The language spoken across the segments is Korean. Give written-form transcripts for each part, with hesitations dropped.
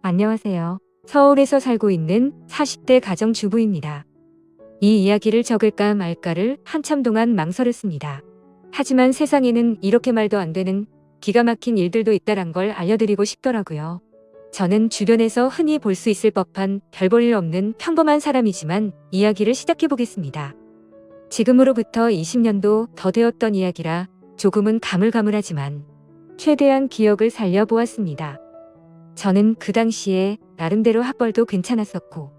안녕하세요. 서울에서 살고 있는 40대 가정주부입니다. 이 이야기를 적을까 말까를 한참 동안 망설였습니다. 하지만 세상에는 이렇게 말도 안 되는 기가 막힌 일들도 있다란 걸 알려드리고 싶더라고요. 저는 주변에서 흔히 볼 수 있을 법한 별 볼 일 없는 평범한 사람이지만 이야기를 시작해보겠습니다. 지금으로부터 20년도 더 되었던 이야기라 조금은 가물가물하지만 최대한 기억을 살려보았습니다. 저는 그 당시에 나름대로 학벌도 괜찮았었고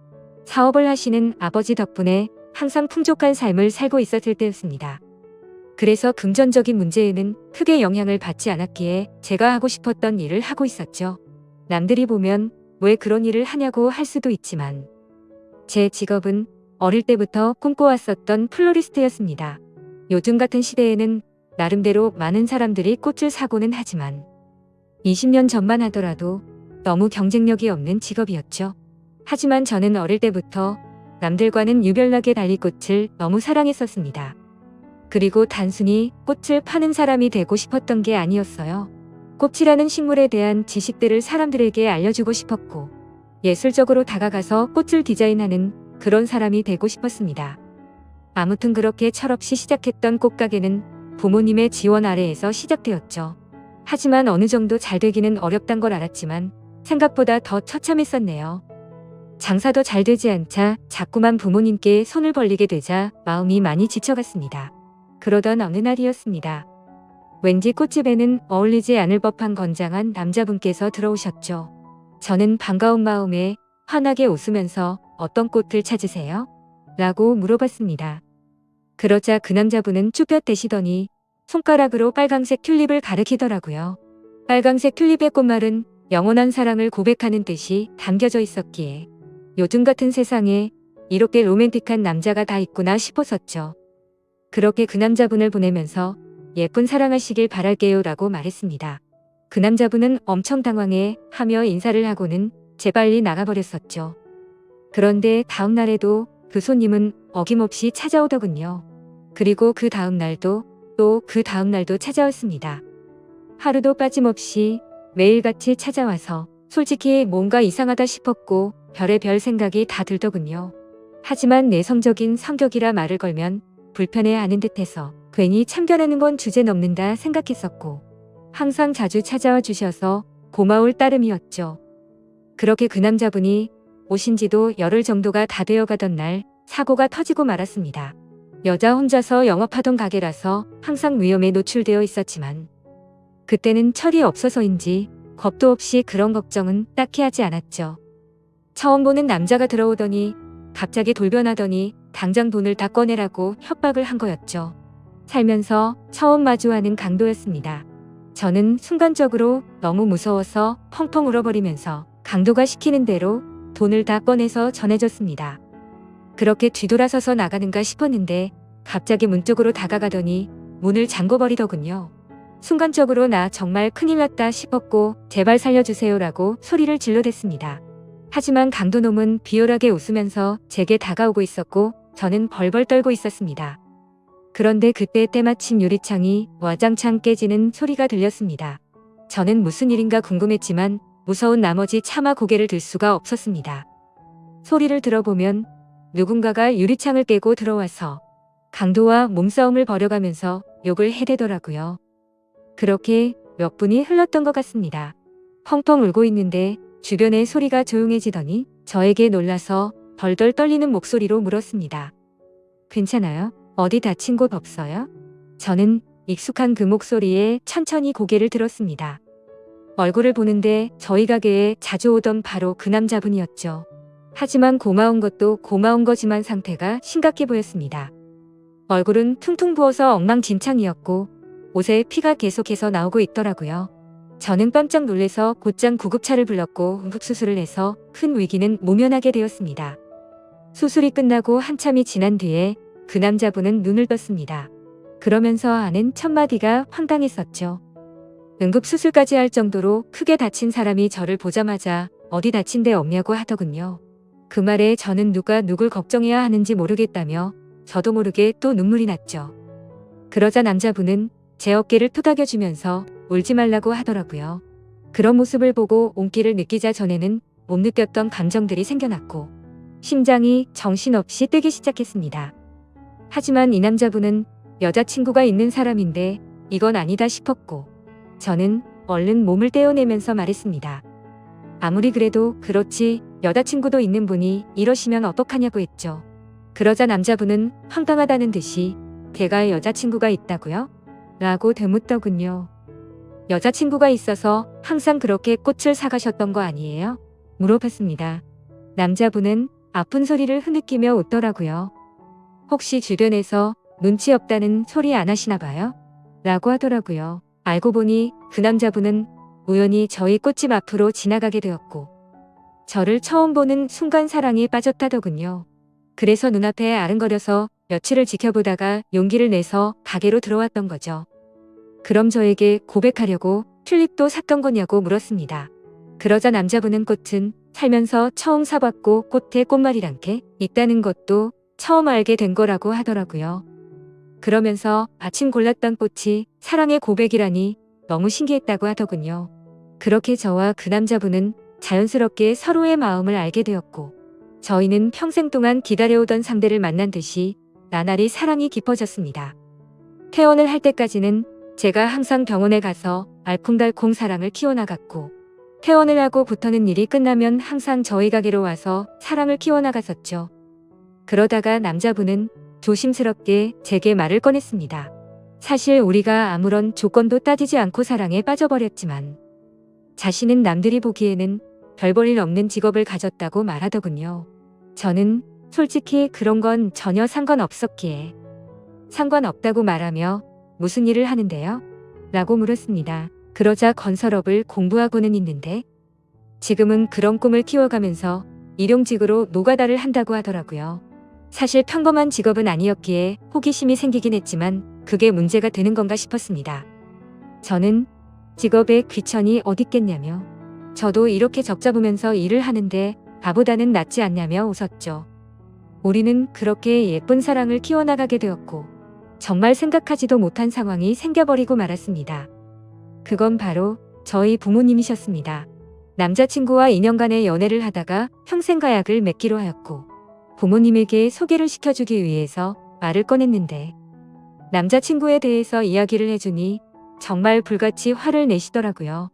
사업을 하시는 아버지 덕분에 항상 풍족한 삶을 살고 있었을 때였습니다. 그래서 금전적인 문제에는 크게 영향을 받지 않았기에 제가 하고 싶었던 일을 하고 있었죠. 남들이 보면 왜 그런 일을 하냐고 할 수도 있지만 제 직업은 어릴 때부터 꿈꿔왔었던 플로리스트였습니다. 요즘 같은 시대에는 나름대로 많은 사람들이 꽃을 사고는 하지만 20년 전만 하더라도 너무 경쟁력이 없는 직업이었죠. 하지만 저는 어릴 때부터 남들과는 유별나게 달리 꽃을 너무 사랑했었습니다. 그리고 단순히 꽃을 파는 사람이 되고 싶었던 게 아니었어요. 꽃이라는 식물에 대한 지식들을 사람들에게 알려주고 싶었고 예술적으로 다가가서 꽃을 디자인하는 그런 사람이 되고 싶었습니다. 아무튼 그렇게 철없이 시작했던 꽃가게는 부모님의 지원 아래에서 시작되었죠. 하지만 어느 정도 잘 되기는 어렵단 걸 알았지만 생각보다 더 처참했었네요. 장사도 잘 되지 않자 자꾸만 부모님께 손을 벌리게 되자 마음이 많이 지쳐갔습니다. 그러던 어느 날이었습니다. 왠지 꽃집에는 어울리지 않을 법한 건장한 남자분께서 들어오셨죠. 저는 반가운 마음에 환하게 웃으면서 어떤 꽃을 찾으세요? 라고 물어봤습니다. 그러자 그 남자분은 쭈뼛대시더니 손가락으로 빨강색 튤립을 가리키더라고요. 빨강색 튤립의 꽃말은 영원한 사랑을 고백하는 뜻이 담겨져 있었기에 요즘 같은 세상에 이렇게 로맨틱한 남자가 다 있구나 싶었었죠. 그렇게 그 남자분을 보내면서 예쁜 사랑하시길 바랄게요 라고 말했습니다. 그 남자분은 엄청 당황해 하며 인사를 하고는 재빨리 나가버렸었죠. 그런데 다음 날에도 그 손님은 어김없이 찾아오더군요. 그리고 그 다음 날도 또 그 다음 날도 찾아왔습니다. 하루도 빠짐없이 매일같이 찾아와서 솔직히 뭔가 이상하다 싶었고 별의별 생각이 다 들더군요. 하지만 내성적인 성격이라 말을 걸면 불편해하는 듯해서 괜히 참견하는 건 주제 넘는다 생각했었고 항상 자주 찾아와 주셔서 고마울 따름이었죠. 그렇게 그 남자분이 오신 지도 열흘 정도가 다 되어가던 날 사고가 터지고 말았습니다. 여자 혼자서 영업하던 가게라서 항상 위험에 노출되어 있었지만 그때는 철이 없어서인지 겁도 없이 그런 걱정은 딱히 하지 않았죠. 처음 보는 남자가 들어오더니 갑자기 돌변하더니 당장 돈을 다 꺼내라고 협박을 한 거였죠. 살면서 처음 마주하는 강도였습니다. 저는 순간적으로 너무 무서워서 펑펑 울어버리면서 강도가 시키는 대로 돈을 다 꺼내서 전해줬습니다. 그렇게 뒤돌아서서 나가는가 싶었는데 갑자기 문 쪽으로 다가가더니 문을 잠궈버리더군요. 순간적으로 나 정말 큰일 났다 싶었고 제발 살려주세요라고 소리를 질러댔습니다. 하지만 강도놈은 비열하게 웃으면서 제게 다가오고 있었고 저는 벌벌 떨고 있었습니다. 그런데 그때 때마침 유리창이 와장창 깨지는 소리가 들렸습니다. 저는 무슨 일인가 궁금했지만 무서운 나머지 차마 고개를 들 수가 없었습니다. 소리를 들어보면 누군가가 유리창을 깨고 들어와서 강도와 몸싸움을 벌여가면서 욕을 해대더라고요. 그렇게 몇 분이 흘렀던 것 같습니다. 펑펑 울고 있는데 주변의 소리가 조용해지더니 저에게 놀라서 덜덜 떨리는 목소리로 물었습니다. 괜찮아요? 어디 다친 곳 없어요? 저는 익숙한 그 목소리에 천천히 고개를 들었습니다. 얼굴을 보는데 저희 가게에 자주 오던 바로 그 남자분이었죠. 하지만 고마운 것도 고마운 거지만 상태가 심각해 보였습니다. 얼굴은 퉁퉁 부어서 엉망진창이었고 옷에 피가 계속해서 나오고 있더라고요. 저는 깜짝 놀라서 곧장 구급차를 불렀고 응급수술을 해서 큰 위기는 모면하게 되었습니다. 수술이 끝나고 한참이 지난 뒤에 그 남자분은 눈을 떴습니다. 그러면서 하는 첫마디가 황당했었죠. 응급수술까지 할 정도로 크게 다친 사람이 저를 보자마자 어디 다친 데 없냐고 하더군요. 그 말에 저는 누가 누굴 걱정해야 하는지 모르겠다며 저도 모르게 또 눈물이 났죠. 그러자 남자분은 제 어깨를 토닥여주면서 울지 말라고 하더라고요. 그런 모습을 보고 온기를 느끼자 전에는 못 느꼈던 감정들이 생겨났고 심장이 정신없이 뛰기 시작했습니다. 하지만 이 남자분은 여자친구가 있는 사람인데 이건 아니다 싶었고 저는 얼른 몸을 떼어내면서 말했습니다. 아무리 그래도 그렇지 여자친구도 있는 분이 이러시면 어떡하냐고 했죠. 그러자 남자분은 황당하다는 듯이 제가 여자친구가 있다고요? 라고 되묻더군요. 여자친구가 있어서 항상 그렇게 꽃을 사가셨던 거 아니에요? 물어봤습니다. 남자분은 아픈 소리를 흐느끼며 웃더라고요. 혹시 주변에서 눈치 없다는 소리 안 하시나 봐요? 라고 하더라고요. 알고 보니 그 남자분은 우연히 저희 꽃집 앞으로 지나가게 되었고 저를 처음 보는 순간 사랑에 빠졌다더군요. 그래서 눈앞에 아른거려서 며칠을 지켜보다가 용기를 내서 가게로 들어왔던 거죠. 그럼 저에게 고백하려고 튤립도 샀던 거냐고 물었습니다. 그러자 남자분은 꽃은 살면서 처음 사봤고 꽃에 꽃말이란 게 있다는 것도 처음 알게 된 거라고 하더라고요. 그러면서 마침 골랐던 꽃이 사랑의 고백이라니 너무 신기했다고 하더군요. 그렇게 저와 그 남자분은 자연스럽게 서로의 마음을 알게 되었고 저희는 평생 동안 기다려오던 상대를 만난 듯이 나날이 사랑이 깊어졌습니다. 퇴원을 할 때까지는 제가 항상 병원에 가서 알콩달콩 사랑을 키워나갔고 퇴원을 하고부터는 일이 끝나면 항상 저희 가게로 와서 사랑을 키워나갔었죠. 그러다가 남자분은 조심스럽게 제게 말을 꺼냈습니다. 사실 우리가 아무런 조건도 따지지 않고 사랑에 빠져버렸지만 자신은 남들이 보기에는 별 볼 일 없는 직업을 가졌다고 말하더군요. 저는 솔직히 그런 건 전혀 상관없었기에 상관없다고 말하며 무슨 일을 하는데요? 라고 물었습니다. 그러자 건설업을 공부하고는 있는데 지금은 그런 꿈을 키워가면서 일용직으로 노가다를 한다고 하더라고요. 사실 평범한 직업은 아니었기에 호기심이 생기긴 했지만 그게 문제가 되는 건가 싶었습니다. 저는 직업에 귀천이 어딨겠냐며 저도 이렇게 적잡으면서 일을 하는데 바보다는 낫지 않냐며 웃었죠. 우리는 그렇게 예쁜 사랑을 키워나가게 되었고 정말 생각하지도 못한 상황이 생겨버리고 말았습니다. 그건 바로 저희 부모님이셨습니다. 남자친구와 2년간의 연애를 하다가 평생 가약을 맺기로 하였고 부모님에게 소개를 시켜주기 위해서 말을 꺼냈는데 남자친구에 대해서 이야기를 해주니 정말 불같이 화를 내시더라고요.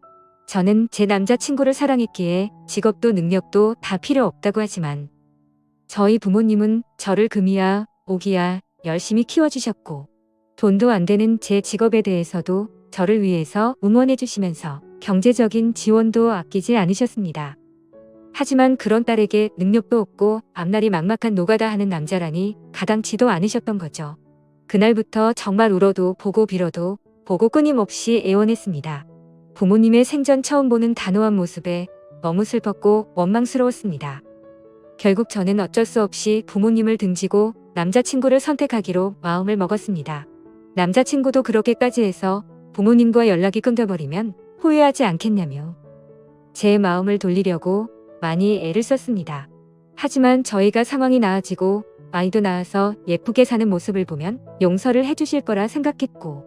저는 제 남자친구를 사랑했기에 직업도 능력도 다 필요 없다고 하지만 저희 부모님은 저를 금이야 오기야 열심히 키워주셨고 돈도 안 되는 제 직업에 대해서도 저를 위해서 응원해 주시면서 경제적인 지원도 아끼지 않으셨습니다. 하지만 그런 딸에게 능력도 없고 앞날이 막막한 노가다 하는 남자라니 가당치도 않으셨던 거죠. 그날부터 정말 울어도 보고 빌어도 보고 끊임없이 애원했습니다. 부모님의 생전 처음 보는 단호한 모습에 너무 슬펐고 원망스러웠습니다. 결국 저는 어쩔 수 없이 부모님을 등지고 남자친구를 선택하기로 마음을 먹었습니다. 남자친구도 그렇게까지 해서 부모님과 연락이 끊겨버리면 후회하지 않겠냐며 제 마음을 돌리려고 많이 애를 썼습니다. 하지만 저희가 상황이 나아지고 아이도 낳아서 예쁘게 사는 모습을 보면 용서를 해주실 거라 생각했고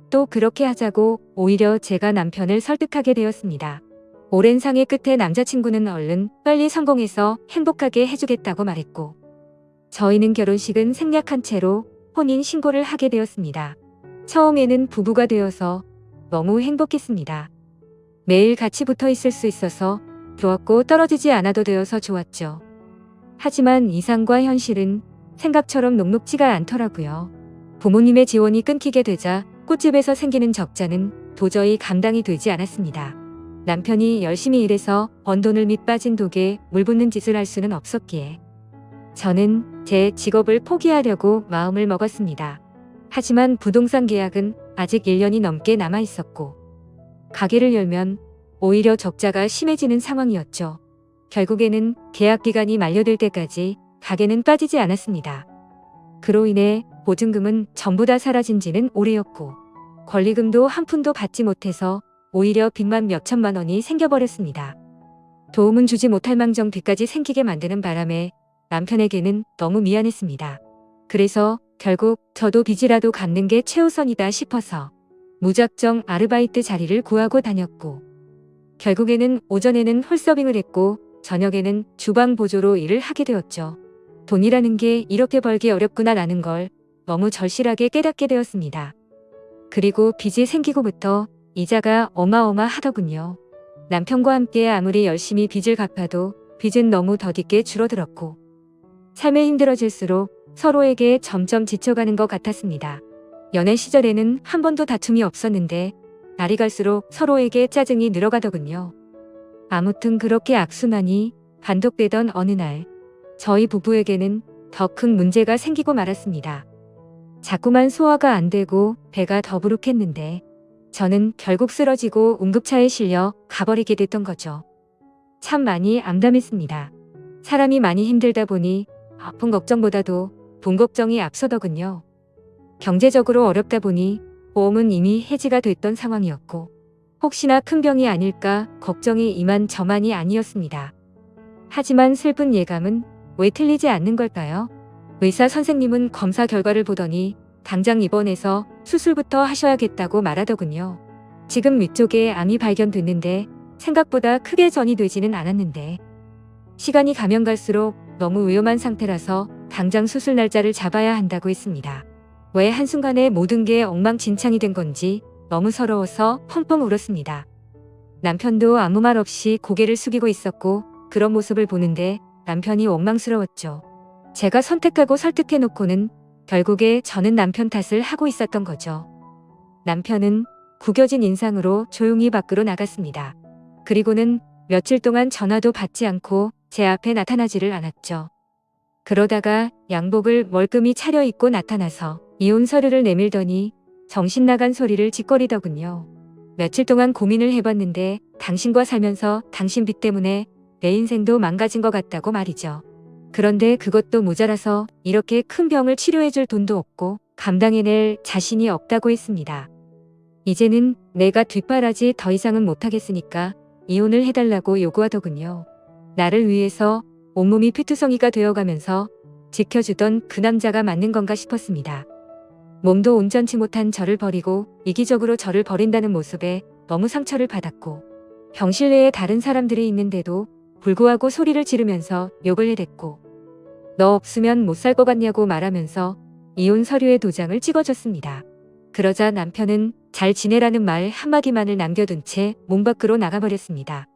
또 그렇게 하자고 오히려 제가 남편을 설득하게 되었습니다. 오랜 상의 끝에 남자친구는 얼른 빨리 성공해서 행복하게 해주겠다고 말했고 저희는 결혼식은 생략한 채로 혼인 신고를 하게 되었습니다. 처음에는 부부가 되어서 너무 행복했습니다. 매일 같이 붙어 있을 수 있어서 좋았고 떨어지지 않아도 되어서 좋았죠. 하지만 이상과 현실은 생각처럼 녹록지가 않더라고요. 부모님의 지원이 끊기게 되자 꽃집에서 생기는 적자는 도저히 감당이 되지 않았습니다. 남편이 열심히 일해서 번 돈을 밑 빠진 독에 물 붓는 짓을 할 수는 없었기에 저는 제 직업을 포기하려고 마음을 먹었습니다. 하지만 부동산 계약은 아직 1년이 넘게 남아 있었고 가게를 열면 오히려 적자가 심해지는 상황이었죠. 결국에는 계약 기간이 만료될 때까지 가게는 빠지지 않았습니다. 그로 인해 보증금은 전부 다 사라진 지는 오래였고 권리금도 한 푼도 받지 못해서 오히려 빚만 몇 천만 원이 생겨버렸습니다. 도움은 주지 못할 망정 빚까지 생기게 만드는 바람에 남편에게는 너무 미안했습니다. 그래서 결국 저도 빚이라도 갚는 게 최우선이다 싶어서 무작정 아르바이트 자리를 구하고 다녔고 결국에는 오전에는 홀서빙을 했고 저녁에는 주방 보조로 일을 하게 되었죠. 돈이라는 게 이렇게 벌기 어렵구나라는 걸 너무 절실하게 깨닫게 되었습니다. 그리고 빚이 생기고부터 이자가 어마어마하더군요. 남편과 함께 아무리 열심히 빚을 갚아도 빚은 너무 더디게 줄어들었고 삶이 힘들어질수록 서로에게 점점 지쳐가는 것 같았습니다. 연애 시절에는 한 번도 다툼이 없었는데 날이 갈수록 서로에게 짜증이 늘어가더군요. 아무튼 그렇게 악순환이 반복되던 어느 날 저희 부부에게는 더 큰 문제가 생기고 말았습니다. 자꾸만 소화가 안 되고 배가 더부룩했는데 저는 결국 쓰러지고 응급차에 실려 가버리게 됐던 거죠. 참 많이 암담했습니다. 사람이 많이 힘들다 보니 아픈 걱정보다도 돈 걱정이 앞서더군요. 경제적으로 어렵다 보니 보험은 이미 해지가 됐던 상황이었고 혹시나 큰 병이 아닐까 걱정이 이만저만이 아니었습니다. 하지만 슬픈 예감은 왜 틀리지 않는 걸까요? 의사 선생님은 검사 결과를 보더니 당장 입원해서 수술부터 하셔야겠다고 말하더군요. 지금 위쪽에 암이 발견됐는데 생각보다 크게 전이되지는 않았는데 시간이 가면 갈수록 너무 위험한 상태라서 당장 수술 날짜를 잡아야 한다고 했습니다. 왜 한순간에 모든 게 엉망진창이 된 건지 너무 서러워서 펑펑 울었습니다. 남편도 아무 말 없이 고개를 숙이고 있었고 그런 모습을 보는데 남편이 원망스러웠죠. 제가 선택하고 설득해놓고는 결국에 저는 남편 탓을 하고 있었던 거죠. 남편은 구겨진 인상으로 조용히 밖으로 나갔습니다. 그리고는 며칠 동안 전화도 받지 않고 제 앞에 나타나지를 않았죠. 그러다가 양복을 멀끔히 차려입고 나타나서 이혼 서류를 내밀더니 정신 나간 소리를 짓거리더군요. 며칠 동안 고민을 해봤는데 당신과 살면서 당신 빚 때문에 내 인생도 망가진 것 같다고 말이죠. 그런데 그것도 모자라서 이렇게 큰 병을 치료해줄 돈도 없고 감당해낼 자신이 없다고 했습니다. 이제는 내가 뒷바라지 더 이상은 못하겠으니까 이혼을 해달라고 요구하더군요. 나를 위해서 온몸이 피투성이가 되어가면서 지켜주던 그 남자가 맞는 건가 싶었습니다. 몸도 온전치 못한 저를 버리고 이기적으로 저를 버린다는 모습에 너무 상처를 받았고 병실 내에 다른 사람들이 있는데도 불구하고 소리를 지르면서 욕을 해댔고 너 없으면 못 살 것 같냐고 말하면서 이혼 서류에 도장을 찍어줬습니다. 그러자 남편은 잘 지내라는 말 한마디만을 남겨둔 채 몸 밖으로 나가버렸습니다.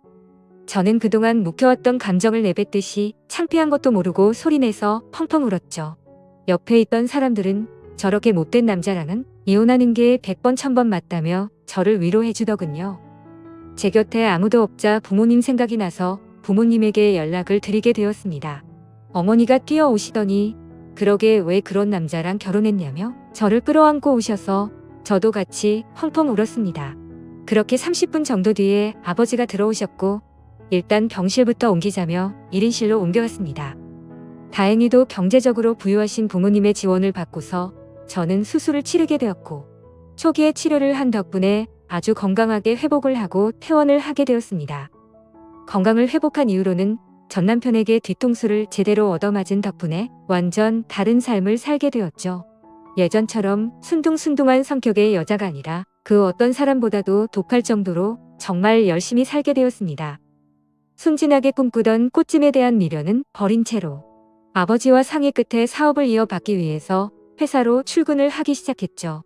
저는 그동안 묵혀왔던 감정을 내뱉듯이 창피한 것도 모르고 소리내서 펑펑 울었죠. 옆에 있던 사람들은 저렇게 못된 남자랑은 이혼하는 게 100번 1000번 맞다며 저를 위로해주더군요. 제 곁에 아무도 없자 부모님 생각이 나서 부모님에게 연락을 드리게 되었습니다. 어머니가 뛰어오시더니 그러게 왜 그런 남자랑 결혼했냐며 저를 끌어안고 오셔서 저도 같이 펑펑 울었습니다. 그렇게 30분 정도 뒤에 아버지가 들어오셨고 일단 병실부터 옮기자며 1인실로 옮겨갔습니다. 다행히도 경제적으로 부유하신 부모님의 지원을 받고서 저는 수술을 치르게 되었고 초기에 치료를 한 덕분에 아주 건강하게 회복을 하고 퇴원을 하게 되었습니다. 건강을 회복한 이후로는 전 남편에게 뒤통수를 제대로 얻어맞은 덕분에 완전 다른 삶을 살게 되었죠. 예전처럼 순둥순둥한 성격의 여자가 아니라 그 어떤 사람보다도 독할 정도로 정말 열심히 살게 되었습니다. 순진하게 꿈꾸던 꽃찜에 대한 미련은 버린 채로 아버지와 상의 끝에 사업을 이어받기 위해서 회사로 출근을 하기 시작했죠.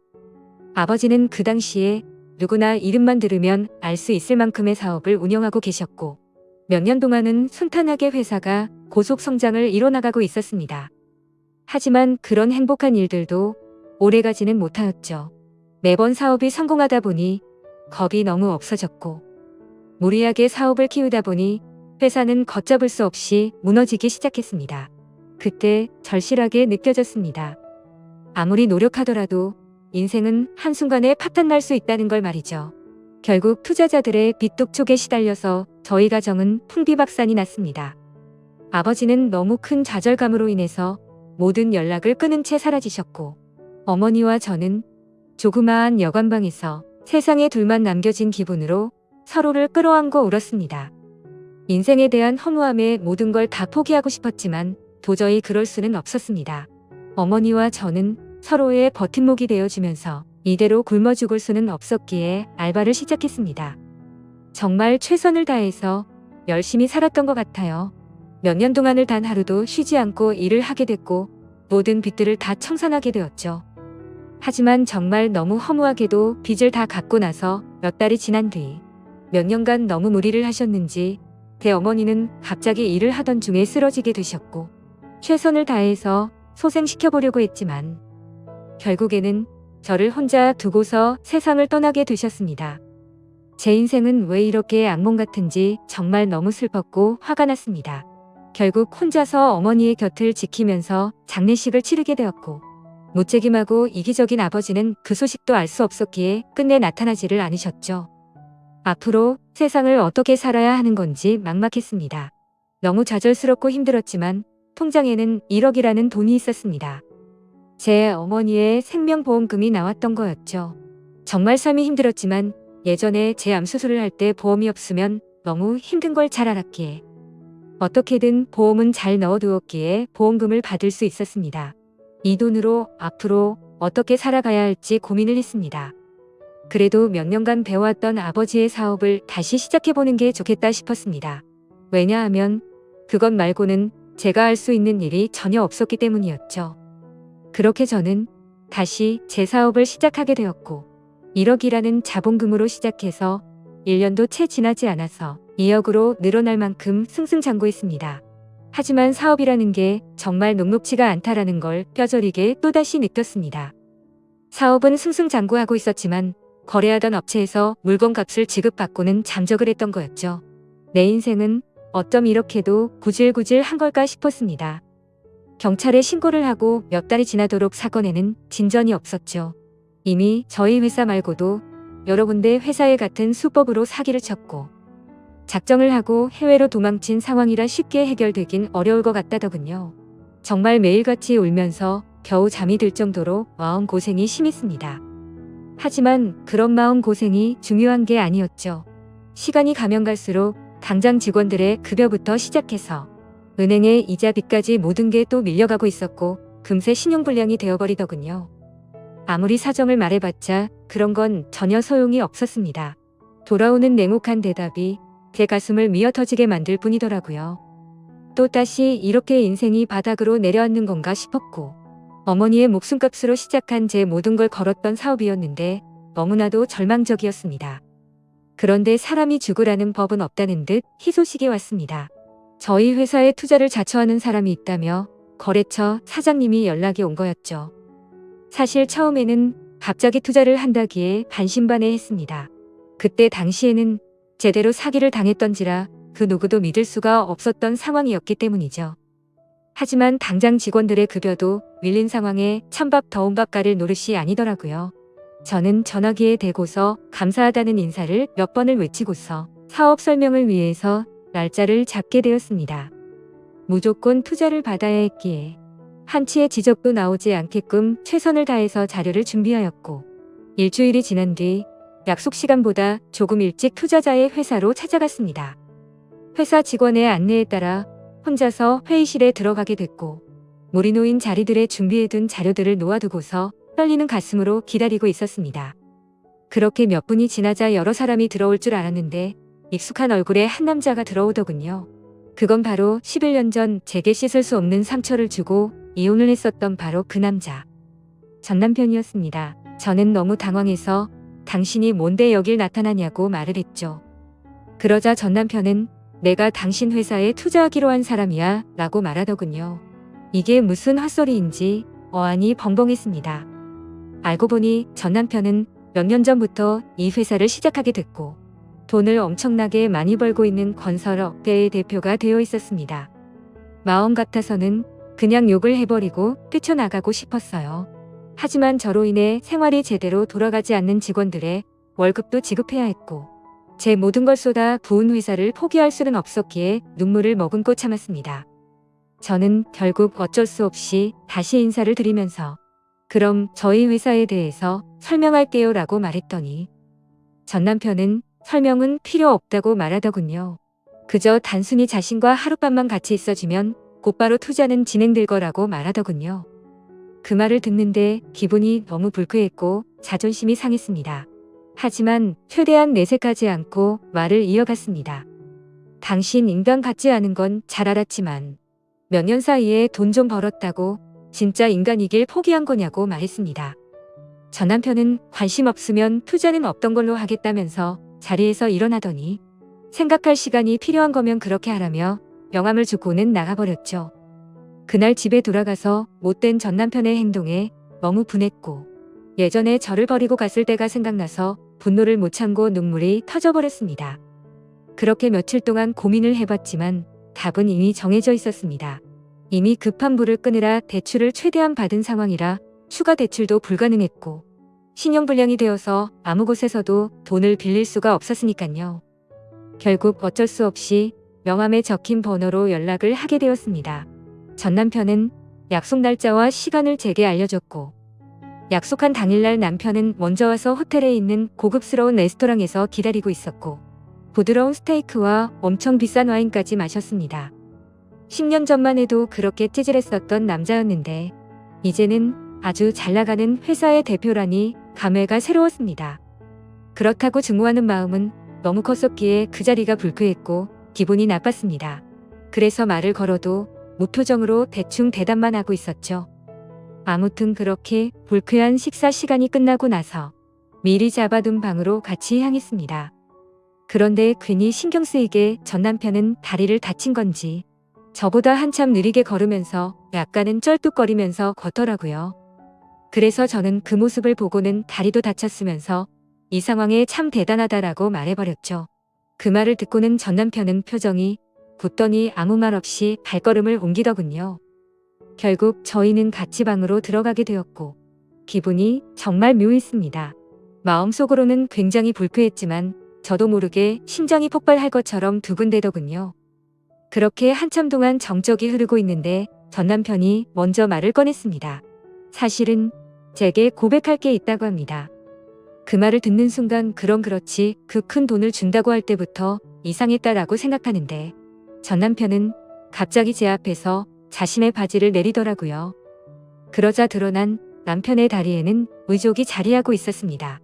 아버지는 그 당시에 누구나 이름만 들으면 알 수 있을 만큼의 사업을 운영하고 계셨고 몇 년 동안은 순탄하게 회사가 고속 성장을 이뤄나가고 있었습니다. 하지만 그런 행복한 일들도 오래가지는 못하였죠. 매번 사업이 성공하다 보니 겁이 너무 없어졌고 무리하게 사업을 키우다 보니 회사는 걷잡을 수 없이 무너지기 시작했습니다. 그때 절실하게 느껴졌습니다. 아무리 노력하더라도 인생은 한순간에 파탄날 수 있다는 걸 말이죠. 결국 투자자들의 빚독촉에 시달려서 저희 가정은 풍비박산이 났습니다. 아버지는 너무 큰 좌절감으로 인해서 모든 연락을 끊은 채 사라지셨고 어머니와 저는 조그마한 여관방에서 세상에 둘만 남겨진 기분으로 서로를 끌어안고 울었습니다. 인생에 대한 허무함에 모든 걸 다 포기하고 싶었지만 도저히 그럴 수는 없었습니다. 어머니와 저는 서로의 버팀목이 되어주면서 이대로 굶어 죽을 수는 없었기에 알바를 시작했습니다. 정말 최선을 다해서 열심히 살았던 것 같아요. 몇 년 동안을 단 하루도 쉬지 않고 일을 하게 됐고 모든 빚들을 다 청산하게 되었죠. 하지만 정말 너무 허무하게도 빚을 다 갚고 나서 몇 달이 지난 뒤 몇 년간 너무 무리를 하셨는지 제 어머니는 갑자기 일을 하던 중에 쓰러지게 되셨고 최선을 다해서 소생시켜보려고 했지만 결국에는 저를 혼자 두고서 세상을 떠나게 되셨습니다. 제 인생은 왜 이렇게 악몽 같은지 정말 너무 슬펐고 화가 났습니다. 결국 혼자서 어머니의 곁을 지키면서 장례식을 치르게 되었고 무책임하고 이기적인 아버지는 그 소식도 알 수 없었기에 끝내 나타나지를 않으셨죠. 앞으로 세상을 어떻게 살아야 하는 건지 막막했습니다. 너무 좌절스럽고 힘들었지만 통장에는 1억이라는 돈이 있었습니다. 제 어머니의 생명보험금이 나왔던 거였죠. 정말 삶이 힘들었지만 예전에 제 암 수술을 할 때 보험이 없으면 너무 힘든 걸 잘 알았기에 어떻게든 보험은 잘 넣어두었기에 보험금을 받을 수 있었습니다. 이 돈으로 앞으로 어떻게 살아가야 할지 고민을 했습니다. 그래도 몇 년간 배워왔던 아버지의 사업을 다시 시작해보는 게 좋겠다 싶었습니다. 왜냐하면 그것 말고는 제가 할 수 있는 일이 전혀 없었기 때문이었죠. 그렇게 저는 다시 제 사업을 시작하게 되었고 1억이라는 자본금으로 시작해서 1년도 채 지나지 않아서 2억으로 늘어날 만큼 승승장구했습니다. 하지만 사업이라는 게 정말 녹록지가 않다라는 걸 뼈저리게 또다시 느꼈습니다. 사업은 승승장구하고 있었지만 거래하던 업체에서 물건값을 지급받고는 잠적을 했던 거였죠. 내 인생은 어쩜 이렇게도 구질구질한 걸까 싶었습니다. 경찰에 신고를 하고 몇 달이 지나도록 사건에는 진전이 없었죠. 이미 저희 회사 말고도 여러 군데 회사에 같은 수법으로 사기를 쳤고 작정을 하고 해외로 도망친 상황이라 쉽게 해결되긴 어려울 것 같다더군요. 정말 매일같이 울면서 겨우 잠이 들 정도로 마음고생이 심했습니다. 하지만 그런 마음고생이 중요한 게 아니었죠. 시간이 가면 갈수록 당장 직원들의 급여부터 시작해서 은행의 이자빚까지 모든 게 또 밀려가고 있었고 금세 신용불량이 되어버리더군요. 아무리 사정을 말해봤자 그런 건 전혀 소용이 없었습니다. 돌아오는 냉혹한 대답이 제 가슴을 미어터지게 만들 뿐이더라고요. 또다시 이렇게 인생이 바닥으로 내려앉는 건가 싶었고 어머니의 목숨값으로 시작한 제 모든 걸 걸었던 사업이었는데 너무나도 절망적이었습니다. 그런데 사람이 죽으라는 법은 없다는 듯 희소식이 왔습니다. 저희 회사에 투자를 자처하는 사람이 있다며 거래처 사장님이 연락이 온 거였죠. 사실 처음에는 갑자기 투자를 한다기에 반신반의했습니다. 그때 당시에는 제대로 사기를 당했던지라 그 누구도 믿을 수가 없었던 상황이었기 때문이죠. 하지만 당장 직원들의 급여도 밀린 상황에 찬밥 더운 밥 가릴 노릇이 아니더라고요. 저는 전화기에 대고서 감사하다는 인사를 몇 번을 외치고서 사업 설명을 위해서 날짜를 잡게 되었습니다. 무조건 투자를 받아야 했기에 한치의 지적도 나오지 않게끔 최선을 다해서 자료를 준비하였고 일주일이 지난 뒤 약속 시간보다 조금 일찍 투자자의 회사로 찾아갔습니다. 회사 직원의 안내에 따라 혼자서 회의실에 들어가게 됐고 물이 놓인 자리들에 준비해둔 자료들을 놓아두고서 떨리는 가슴으로 기다리고 있었습니다. 그렇게 몇 분이 지나자 여러 사람이 들어올 줄 알았는데 익숙한 얼굴에 한 남자가 들어오더군요. 그건 바로 11년 전 제게 씻을 수 없는 상처를 주고 이혼을 했었던 바로 그 남자. 전 남편이었습니다. 저는 너무 당황해서 당신이 뭔데 여길 나타나냐고 말을 했죠. 그러자 전 남편은 내가 당신 회사에 투자하기로 한 사람이야 라고 말하더군요. 이게 무슨 헛소리인지 어안이 벙벙했습니다. 알고 보니 전 남편은 몇 년 전부터 이 회사를 시작하게 됐고 돈을 엄청나게 많이 벌고 있는 건설업계의 대표가 되어 있었습니다. 마음 같아서는 그냥 욕을 해버리고 뛰쳐나가고 싶었어요. 하지만 저로 인해 생활이 제대로 돌아가지 않는 직원들의 월급도 지급해야 했고 제 모든 걸 쏟아 부은 회사를 포기할 수는 없었기에 눈물을 머금고 참았습니다. 저는 결국 어쩔 수 없이 다시 인사를 드리면서 그럼 저희 회사에 대해서 설명할게요 라고 말했더니 전 남편은 설명은 필요 없다고 말하더군요. 그저 단순히 자신과 하룻밤만 같이 있어주면 곧바로 투자는 진행될 거라고 말하더군요. 그 말을 듣는데 기분이 너무 불쾌했고 자존심이 상했습니다. 하지만 최대한 내색하지 않고 말을 이어갔습니다. 당신 인간 같지 않은 건 잘 알았지만 몇 년 사이에 돈 좀 벌었다고 진짜 인간이길 포기한 거냐고 말했습니다. 전 남편은 관심 없으면 투자는 없던 걸로 하겠다면서 자리에서 일어나더니 생각할 시간이 필요한 거면 그렇게 하라며 명함을 주고는 나가버렸죠. 그날 집에 돌아가서 못된 전 남편의 행동에 너무 분했고 예전에 저를 버리고 갔을 때가 생각나서 분노를 못 참고 눈물이 터져버렸습니다. 그렇게 며칠 동안 고민을 해봤지만 답은 이미 정해져 있었습니다. 이미 급한 불을 끄느라 대출을 최대한 받은 상황이라 추가 대출도 불가능했고 신용불량이 되어서 아무 곳에서도 돈을 빌릴 수가 없었으니까요. 결국 어쩔 수 없이 명함에 적힌 번호로 연락을 하게 되었습니다. 전 남편은 약속 날짜와 시간을 제게 알려줬고 약속한 당일날 남편은 먼저 와서 호텔에 있는 고급스러운 레스토랑에서 기다리고 있었고 부드러운 스테이크와 엄청 비싼 와인까지 마셨습니다. 10년 전만 해도 그렇게 찌질했었던 남자였는데 이제는 아주 잘나가는 회사의 대표라니 감회가 새로웠습니다. 그렇다고 증오하는 마음은 너무 컸었기에 그 자리가 불쾌했고 기분이 나빴습니다. 그래서 말을 걸어도 무표정으로 대충 대답만 하고 있었죠. 아무튼 그렇게 불쾌한 식사 시간이 끝나고 나서 미리 잡아둔 방으로 같이 향했습니다. 그런데 괜히 신경 쓰이게 전 남편은 다리를 다친 건지 저보다 한참 느리게 걸으면서 약간은 쩔뚝거리면서 걷더라고요. 그래서 저는 그 모습을 보고는 다리도 다쳤으면서 이 상황에 참 대단하다라고 말해버렸죠. 그 말을 듣고는 전 남편은 표정이 굳더니 아무 말 없이 발걸음을 옮기더군요. 결국 저희는 같이 방으로 들어가게 되었고 기분이 정말 묘했습니다. 마음속으로는 굉장히 불쾌했지만 저도 모르게 심장이 폭발할 것처럼 두근대더군요. 그렇게 한참 동안 정적이 흐르고 있는데 전 남편이 먼저 말을 꺼냈습니다. 사실은 제게 고백할 게 있다고 합니다. 그 말을 듣는 순간 그럼 그렇지 그 큰 돈을 준다고 할 때부터 이상했다라고 생각하는데 전 남편은 갑자기 제 앞에서 자신의 바지를 내리더라고요. 그러자 드러난 남편의 다리에는 의족이 자리하고 있었습니다.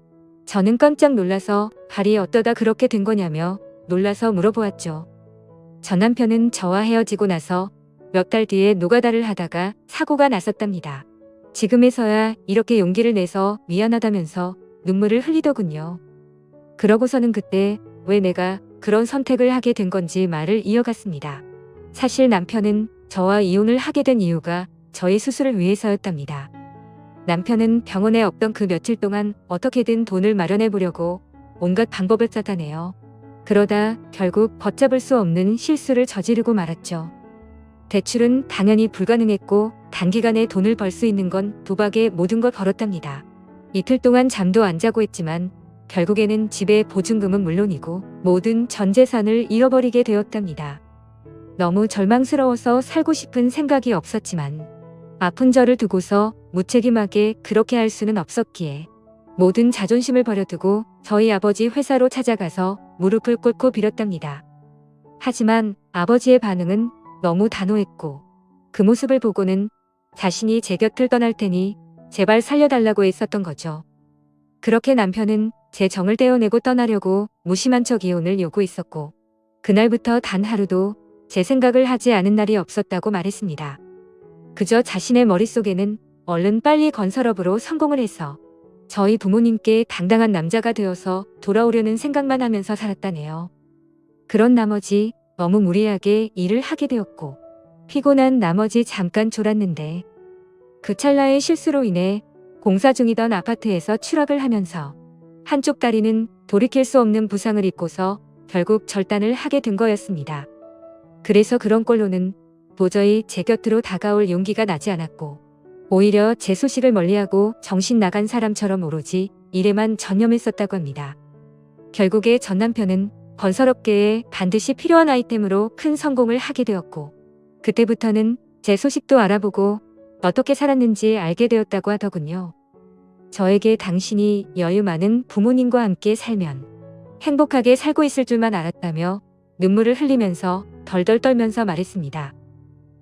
저는 깜짝 놀라서 발이 어떠다 그렇게 된 거냐며 놀라서 물어보았죠. 전 남편은 저와 헤어지고 나서 몇 달 뒤에 노가다를 하다가 사고가 났었답니다. 지금에서야 이렇게 용기를 내서 미안하다면서 눈물을 흘리더군요. 그러고서는 그때 왜 내가 그런 선택을 하게 된 건지 말을 이어갔습니다. 사실 남편은 저와 이혼을 하게 된 이유가 저의 수술을 위해서였답니다. 남편은 병원에 없던 그 며칠 동안 어떻게든 돈을 마련해 보려고 온갖 방법을 짜다네요. 그러다 결국 걷잡을 수 없는 실수를 저지르고 말았죠. 대출은 당연히 불가능했고 단기간에 돈을 벌 수 있는 건 도박에 모든 걸 걸었답니다. 이틀 동안 잠도 안 자고 했지만 결국에는 집의 보증금은 물론이고 모든 전 재산을 잃어버리게 되었답니다. 너무 절망스러워서 살고 싶은 생각이 없었지만 아픈 저를 두고서 무책임하게 그렇게 할 수는 없었기에 모든 자존심을 버려두고 저희 아버지 회사로 찾아가서 무릎을 꿇고 빌었답니다. 하지만 아버지의 반응은 너무 단호했고 그 모습을 보고는 자신이 제 곁을 떠날 테니 제발 살려달라고 했었던 거죠. 그렇게 남편은 제 정을 떼어내고 떠나려고 무심한 척 이혼을 요구했었고 그날부터 단 하루도 제 생각을 하지 않은 날이 없었다고 말했습니다. 그저 자신의 머릿속에는 얼른 빨리 건설업으로 성공을 해서 저희 부모님께 당당한 남자가 되어서 돌아오려는 생각만 하면서 살았다네요. 그런 나머지 너무 무리하게 일을 하게 되었고 피곤한 나머지 잠깐 졸았는데 그 찰나의 실수로 인해 공사 중이던 아파트에서 추락을 하면서 한쪽 다리는 돌이킬 수 없는 부상을 입고서 결국 절단을 하게 된 거였습니다. 그래서 그런 꼴로는 도저히 제 곁으로 다가올 용기가 나지 않았고 오히려 제 소식을 멀리하고 정신 나간 사람처럼 오로지 일에만 전념했었다고 합니다. 결국에 전 남편은 건설업계에 반드시 필요한 아이템으로 큰 성공을 하게 되었고 그때부터는 제 소식도 알아보고 어떻게 살았는지 알게 되었다고 하더군요. 저에게 당신이 여유 많은 부모님과 함께 살면 행복하게 살고 있을 줄만 알았다며 눈물을 흘리면서 덜덜 떨면서 말했습니다.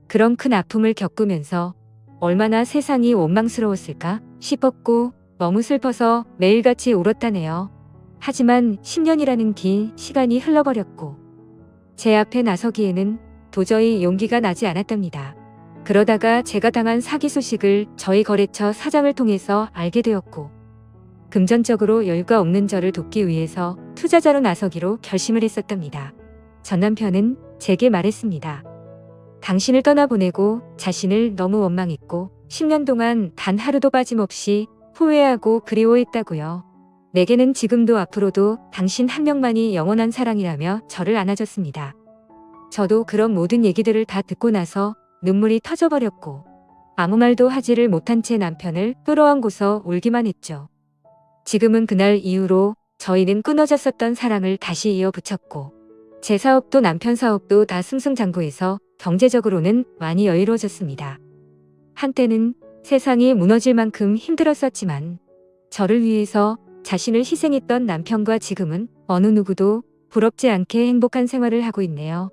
그런 큰 아픔을 겪으면서 얼마나 세상이 원망스러웠을까 싶었고 너무 슬퍼서 매일같이 울었다네요. 하지만 10년이라는 긴 시간이 흘러버렸고 제 앞에 나서기에는 도저히 용기가 나지 않았답니다. 그러다가 제가 당한 사기 소식을 저희 거래처 사장을 통해서 알게 되었고 금전적으로 여유가 없는 저를 돕기 위해서 투자자로 나서기로 결심을 했었답니다. 전 남편은 제게 말했습니다. 당신을 떠나보내고 자신을 너무 원망했고 10년 동안 단 하루도 빠짐없이 후회하고 그리워했다고요. 내게는 지금도 앞으로도 당신 한 명만이 영원한 사랑이라며 저를 안아줬습니다. 저도 그런 모든 얘기들을 다 듣고 나서 눈물이 터져버렸고 아무 말도 하지를 못한 채 남편을 끌어안고서 울기만 했죠. 지금은 그날 이후로 저희는 끊어졌었던 사랑을 다시 이어붙였고 제 사업도 남편 사업도 다 승승장구해서 경제적으로는 많이 여유로워졌습니다. 한때는 세상이 무너질 만큼 힘들었었지만 저를 위해서 자신을 희생했던 남편과 지금은 어느 누구도 부럽지 않게 행복한 생활을 하고 있네요.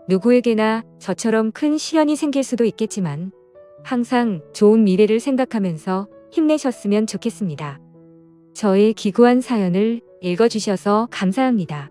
누구에게나 저처럼 큰 시련이 생길 수도 있겠지만 항상 좋은 미래를 생각하면서 힘내셨으면 좋겠습니다. 저의 기구한 사연을 읽어주셔서 감사합니다.